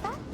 got that?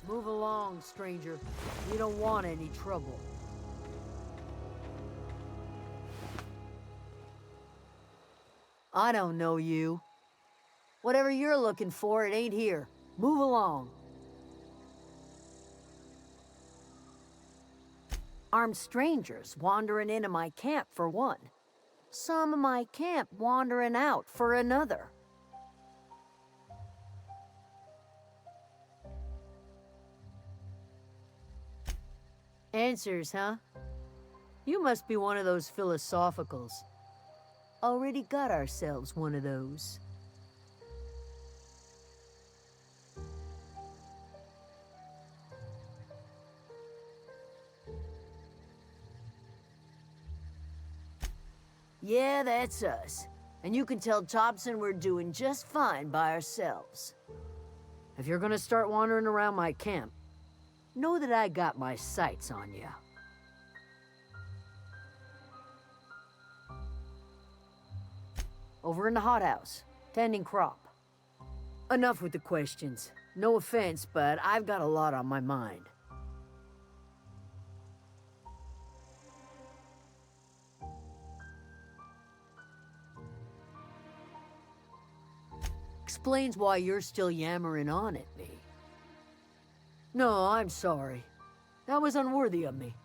Move along, stranger. We don't want any trouble. I don't know you. Whatever you're looking for, it ain't here. Move along. Armed strangers wandering into my camp for one. Some of my camp wandering out for another. Answers, huh? You must be one of those philosophicals. Already got ourselves one of those. Yeah, that's us. And you can tell Thompson we're doing just fine by ourselves. If you're gonna start wandering around my camp, know that I got my sights on you. Over in the hothouse, tending crop. Enough with the questions. No offense, but I've got a lot on my mind. Explains why you're still yammering on at me. No, I'm sorry. That was unworthy of me.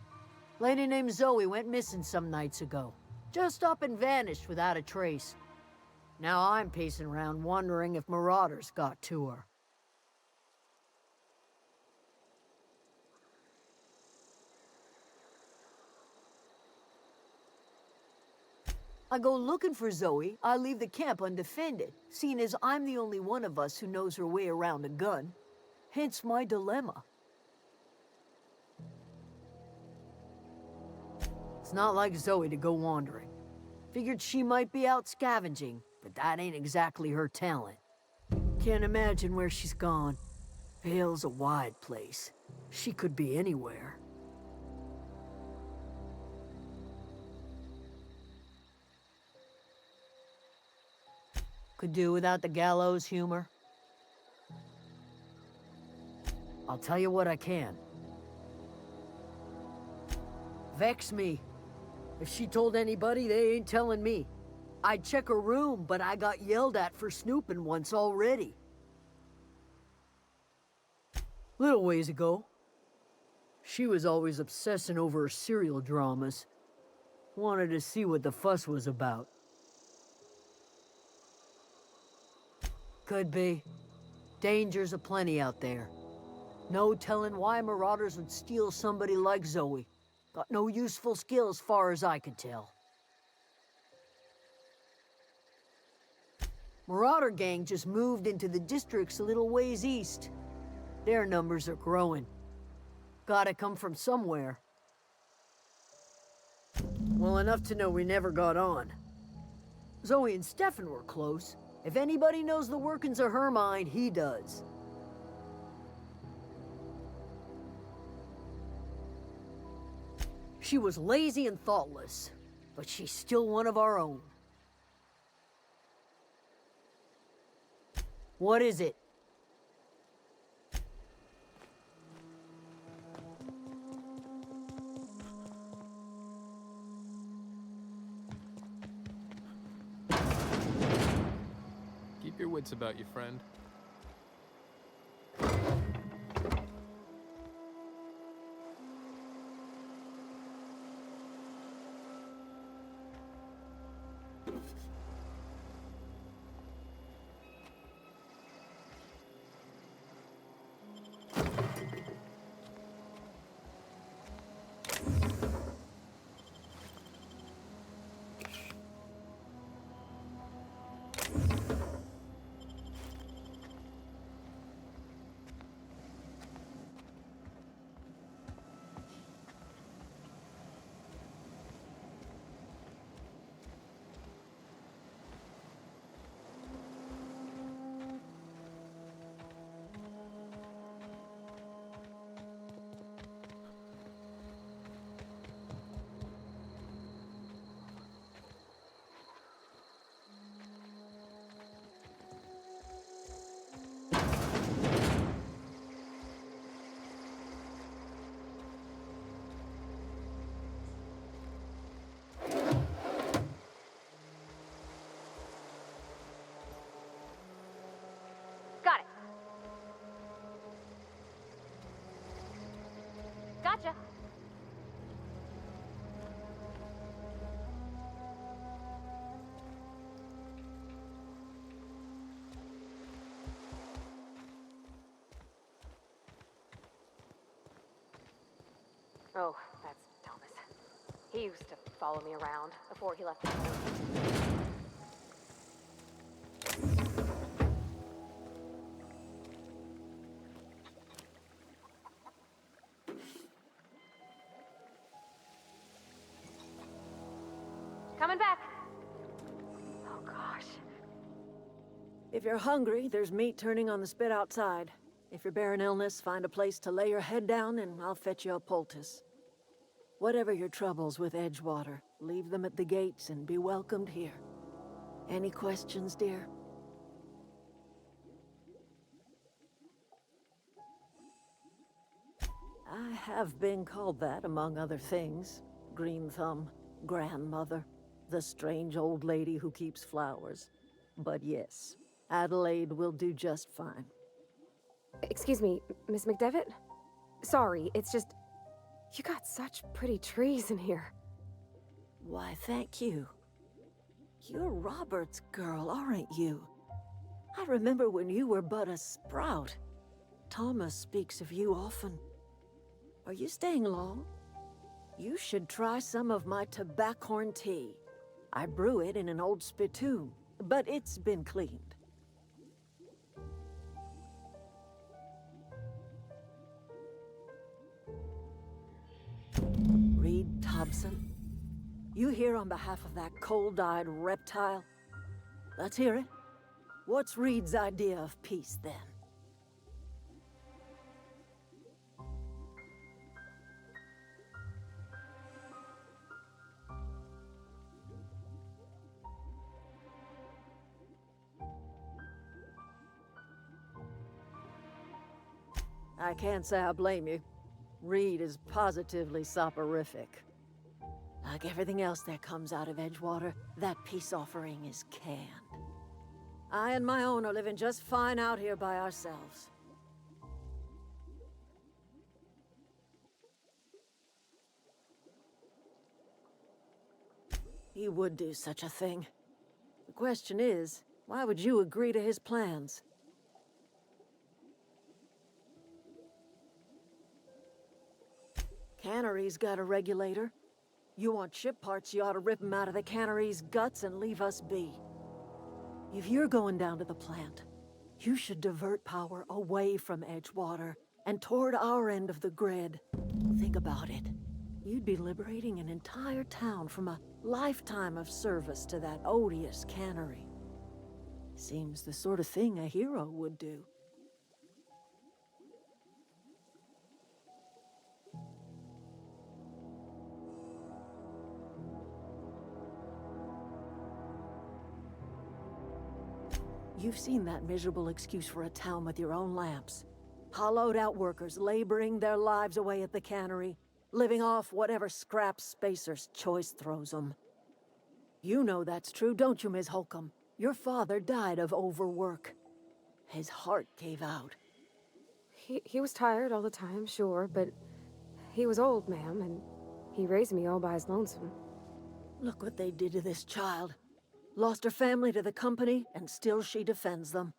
Lady named Zoe went missing some nights ago. Just up and vanished without a trace. Now I'm pacing around wondering if marauders got to her. I go looking for Zoe, I leave the camp undefended, seeing as I'm the only one of us who knows her way around a gun. Hence my dilemma. It's not like Zoe to go wandering. Figured she might be out scavenging, but that ain't exactly her talent. Can't imagine where she's gone. Vale's a wide place. She could be anywhere. Could do without the gallows humor. I'll tell you what I can. Vex me. If she told anybody, they ain't telling me. I'd check her room, but I got yelled at for snooping once already. Little ways ago. She was always obsessing over her serial dramas. Wanted to see what the fuss was about. Could be. Dangers aplenty out there. No telling why marauders would steal somebody like Zoe. Got no useful skills far as I can tell. Marauder gang just moved into the districts a little ways east. Their numbers are growing. Gotta come from somewhere. Well, enough to know we never got on. Zoe and Stefan were close. If anybody knows the workings of her mind, he does. She was lazy and thoughtless, but she's still one of our own. What is it? Keep your wits about you, friend. Got it. Gotcha. Oh, that's Thomas. He used to follow me around before he left the home. Coming back. Oh, gosh. If you're hungry, there's meat turning on the spit outside. If you're bearing illness, find a place to lay your head down and I'll fetch you a poultice. Whatever your troubles with Edgewater, leave them at the gates and be welcomed here. Any questions, dear? I have been called that, among other things. Green Thumb, grandmother, the strange old lady who keeps flowers. But yes, Adelaide will do just fine. Excuse me, Miss McDevitt? Sorry, it's just... You got such pretty trees in here. Why, thank you. You're Robert's girl, aren't you? I remember when you were but a sprout. Thomas speaks of you often. Are you staying long? You should try some of my tobaccorn tea. I brew it in an old spittoon, but it's been cleaned. Reed Thompson? You here on behalf of that cold-eyed reptile? Let's hear it. What's Reed's idea of peace, then? I can't say I blame you. Reed is positively soporific. Like everything else that comes out of Edgewater, that peace offering is canned. I and my own are living just fine out here by ourselves. He would do such a thing. The question is, why would you agree to his plans? Cannery's got a regulator. You want ship parts, you ought to rip 'em out of the cannery's guts and leave us be. If you're going down to the plant, you should divert power away from Edgewater and toward our end of the grid. Think about it. You'd be liberating an entire town from a lifetime of service to that odious cannery. Seems the sort of thing a hero would do. You've seen that miserable excuse for a town with your own lamps. Hollowed out workers laboring their lives away at the cannery, living off whatever scraps Spacer's choice throws them. You know that's true, don't you, Ms. Holcomb? Your father died of overwork. His heart gave out. He was tired all the time, sure, but he was old, ma'am, and he raised me all by his lonesome. Look what they did to this child. Lost her family to the company, and still she defends them.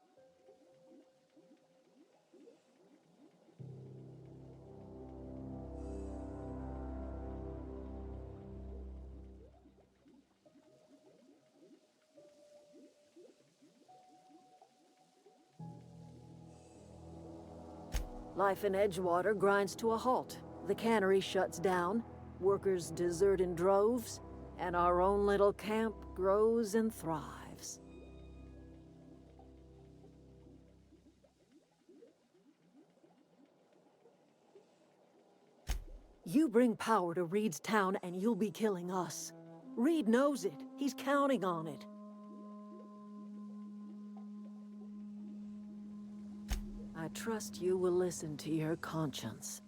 Life in Edgewater grinds to a halt. The cannery shuts down, workers desert in droves, and our own little camp grows and thrives. You bring power to Reed's town and you'll be killing us. Reed knows it. He's counting on it. I trust you will listen to your conscience.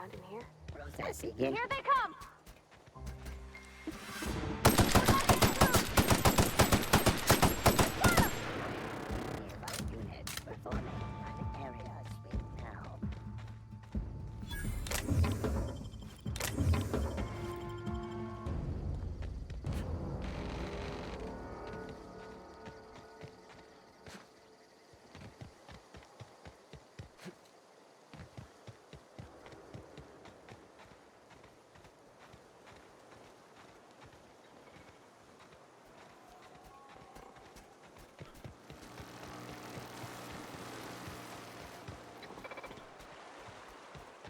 around in here. Processing Here in. they come! Nearby units performing an area sweep now.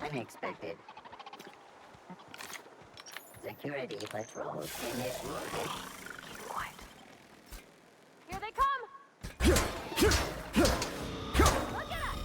Unexpected. Security patrols initiated. Keep quiet. Here they come! Look at us!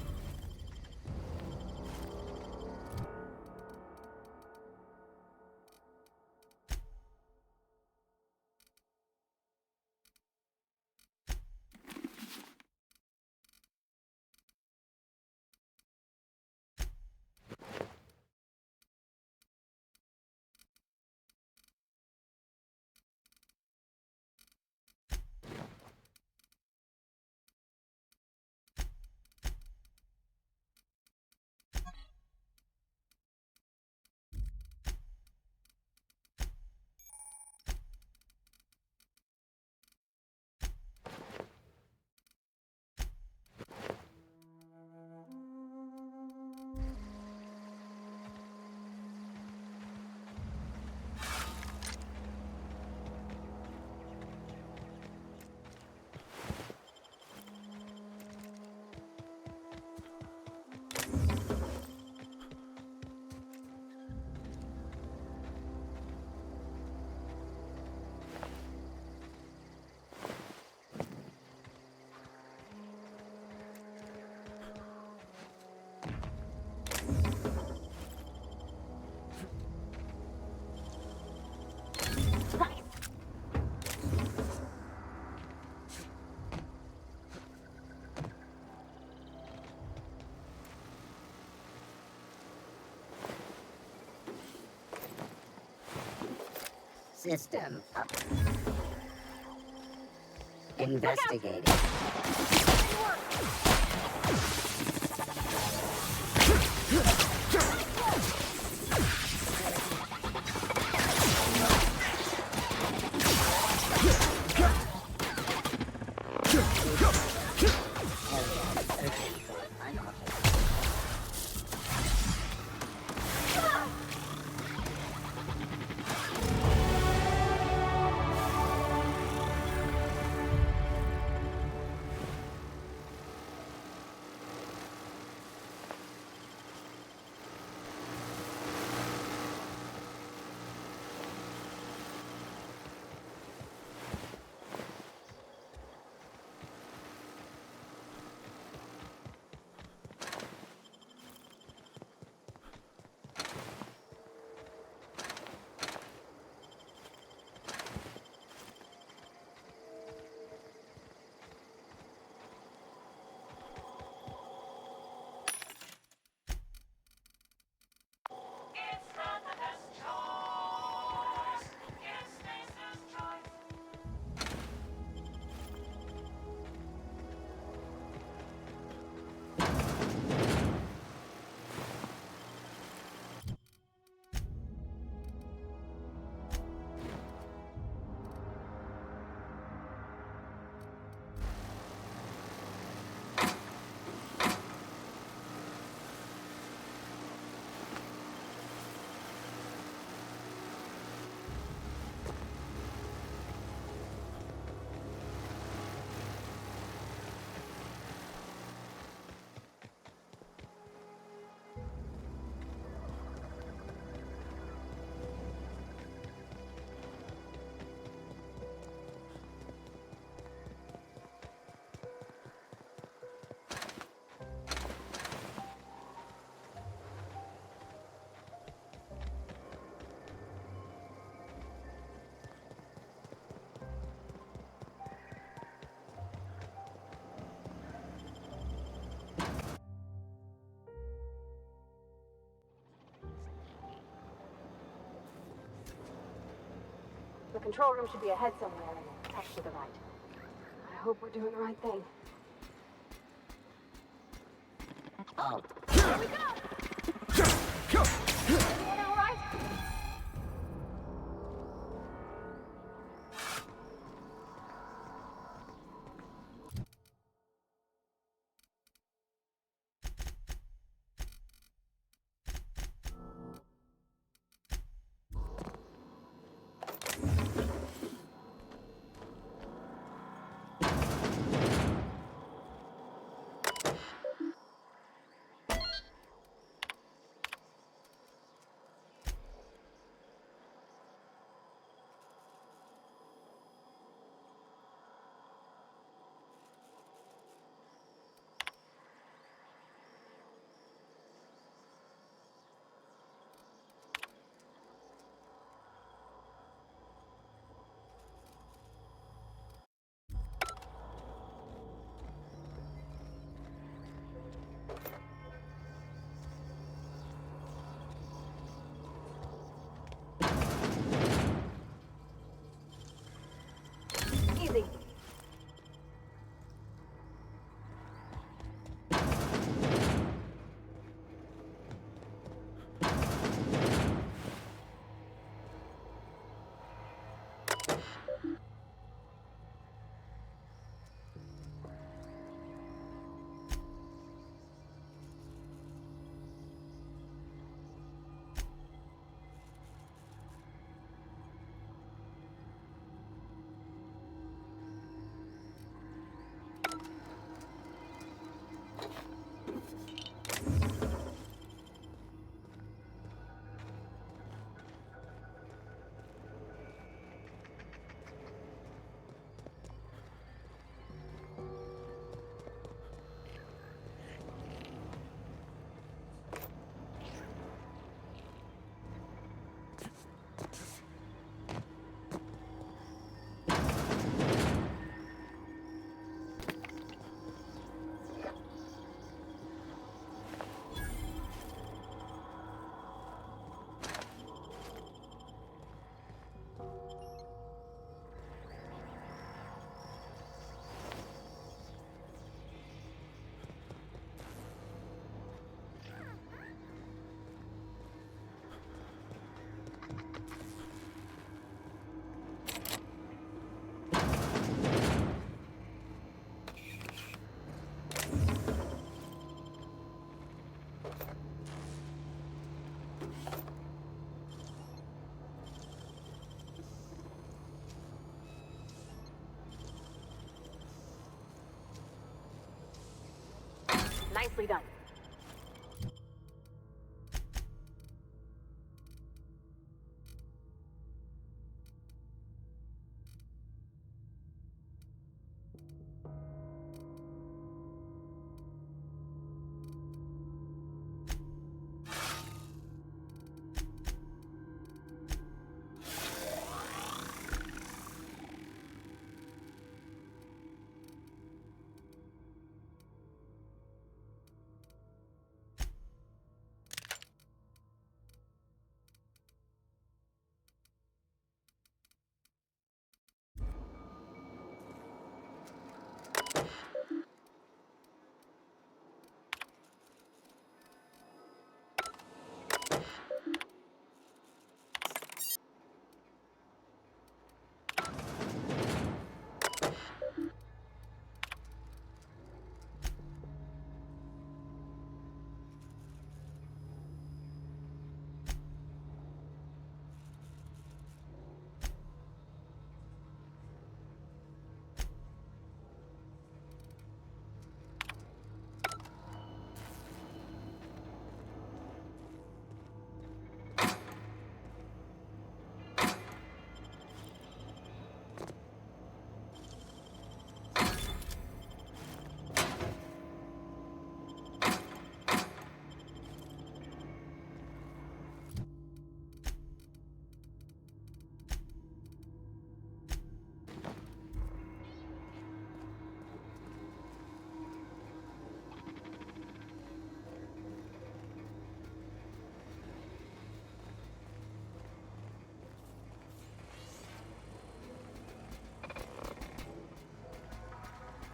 System up. Investigating. The control room should be ahead somewhere and tucked to the right. I hope we're doing the right thing. Oh, Here we go! Everyone all right? Easy. Nicely done.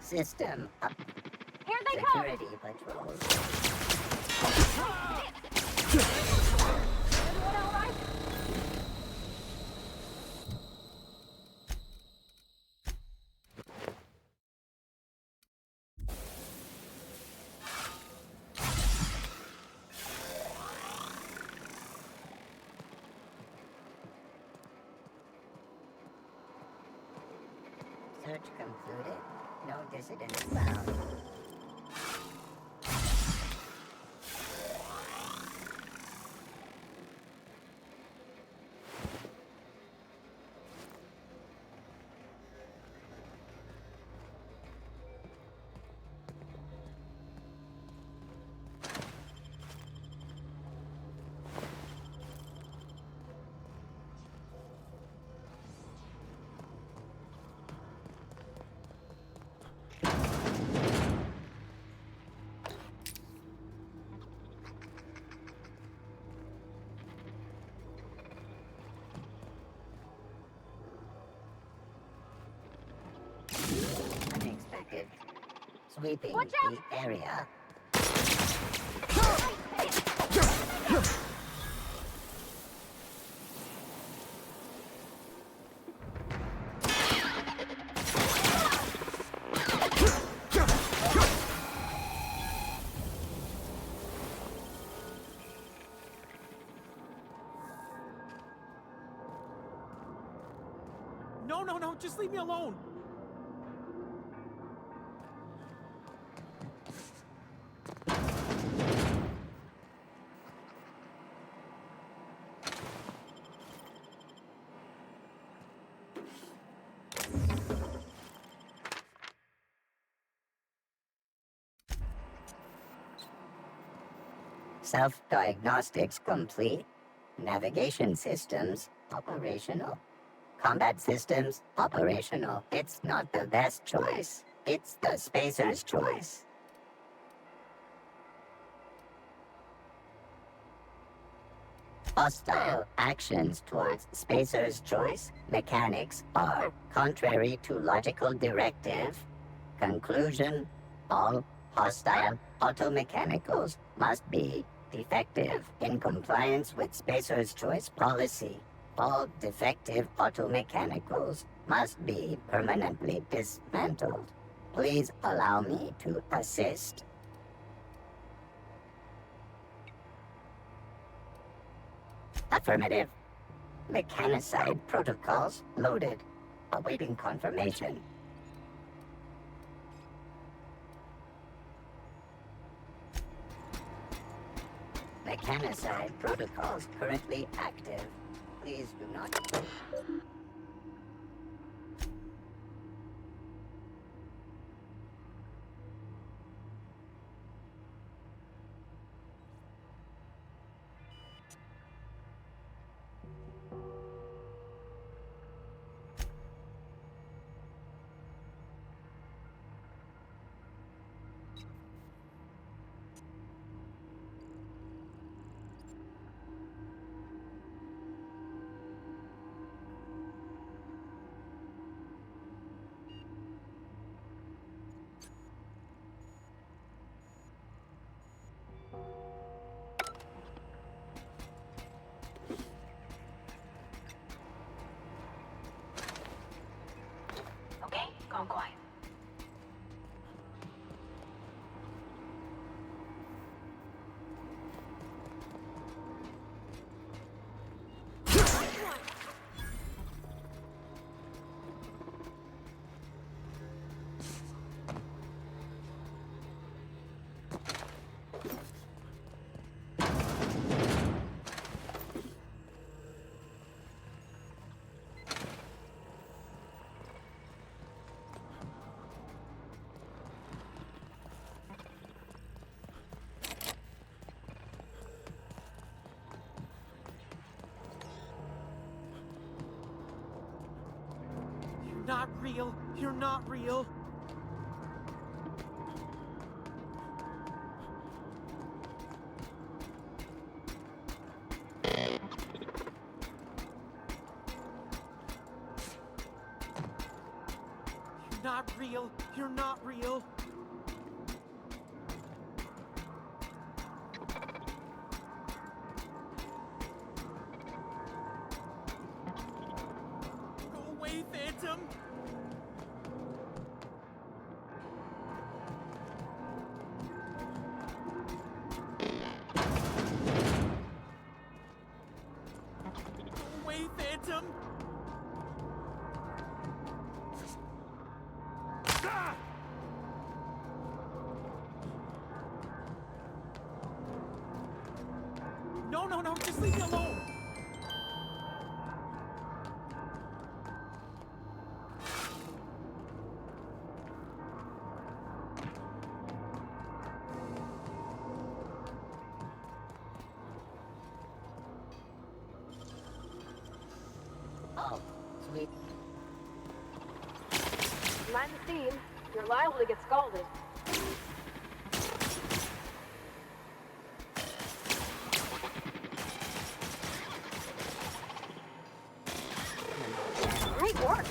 System up. Here they come! Security patrols. Everyone all right? Search concluded. No dissidents found. Unexpected. Sweeping Watch out! the area. No, just leave me alone. Self-diagnostics complete. Navigation systems operational. Combat systems operational. It's not the best choice. It's the spacer's choice. Hostile actions towards spacer's choice mechanics are contrary to logical directive. Conclusion: all hostile automechanicals must be defective in compliance with spacer's choice policy. All defective automechanicals must be permanently dismantled. Please allow me to assist. Affirmative. Mechanicide protocols loaded. Awaiting confirmation. Mechanicide protocols currently active. Please do not... Okay, gone quiet. Not real. You're not real. You're not real. You're not real. Go away, Phantom. Go away, Phantom. No, just leave me alone! Oh, sweet. Mind the scene. You're liable to get scalded. Great work!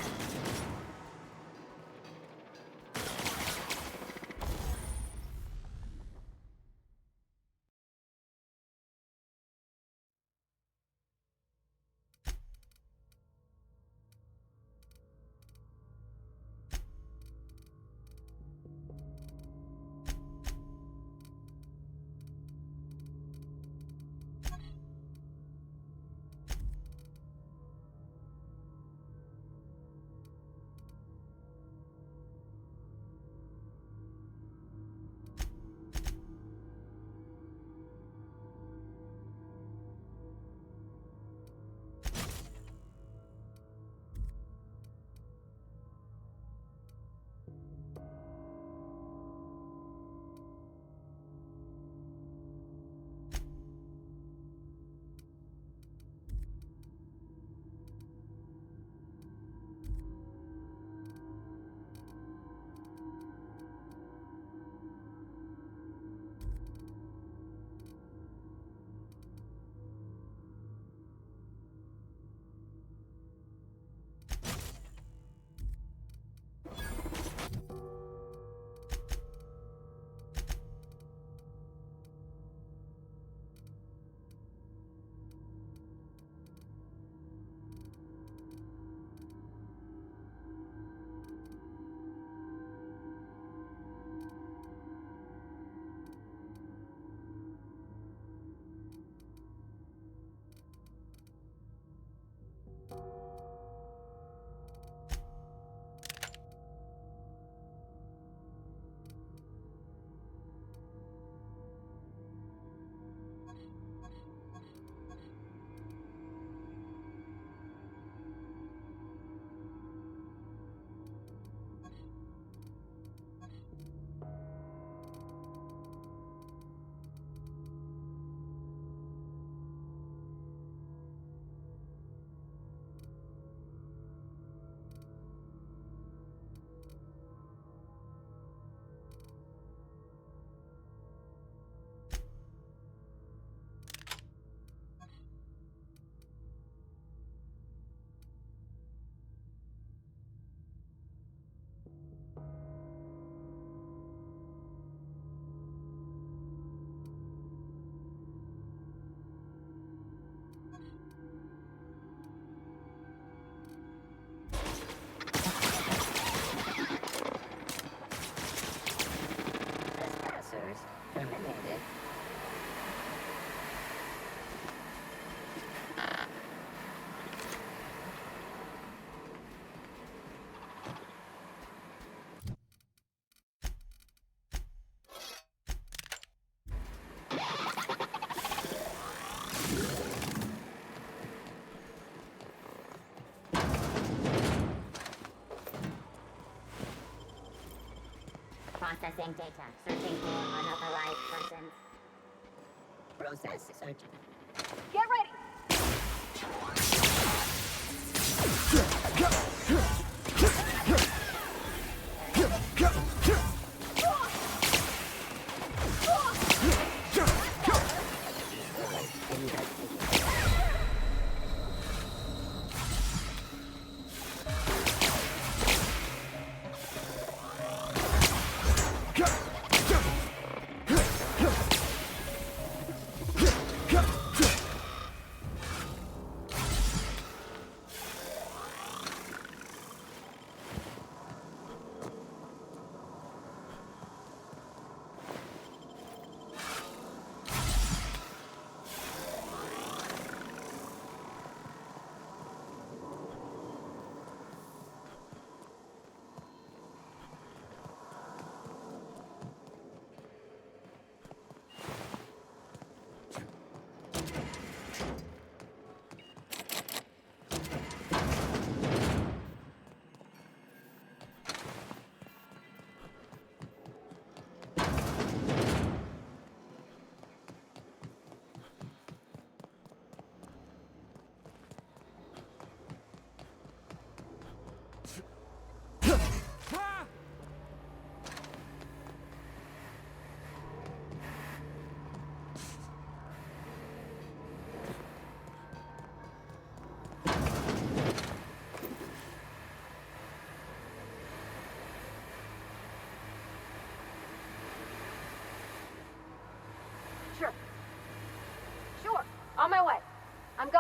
Terminated. Processing data. Searching for unauthorized persons. Process search. Get ready!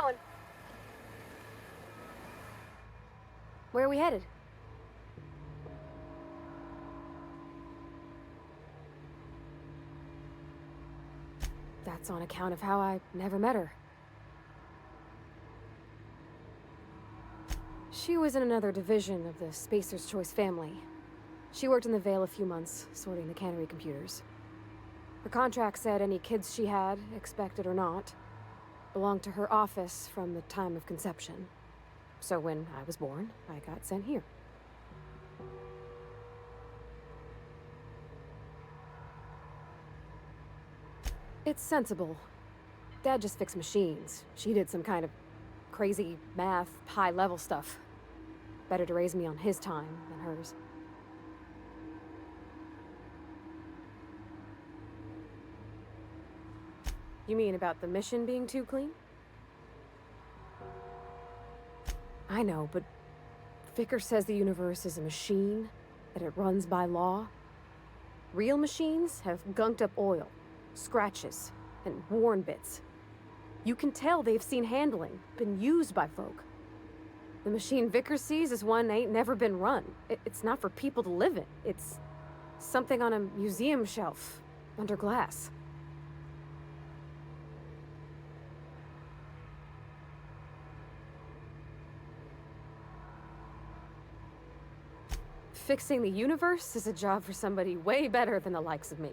going. Where are we headed? That's on account of how I never met her. She was in another division of the Spacer's Choice family. She worked in the Veil a few months, sorting the cannery computers. Her contract said any kids she had, expected or not, belonged to her office from the time of conception. So when I was born, I got sent here. It's sensible. Dad just fixed machines. She did some kind of crazy math, high-level stuff. Better to raise me on his time than hers. You mean about the mission being too clean? I know, but Vicker says the universe is a machine, that it runs by law. Real machines have gunked up oil, scratches, and worn bits. You can tell they've seen handling, been used by folk. The machine Vicker sees is one ain't never been run. It's not for people to live in. It's something on a museum shelf, under glass. Fixing the universe is a job for somebody way better than the likes of me.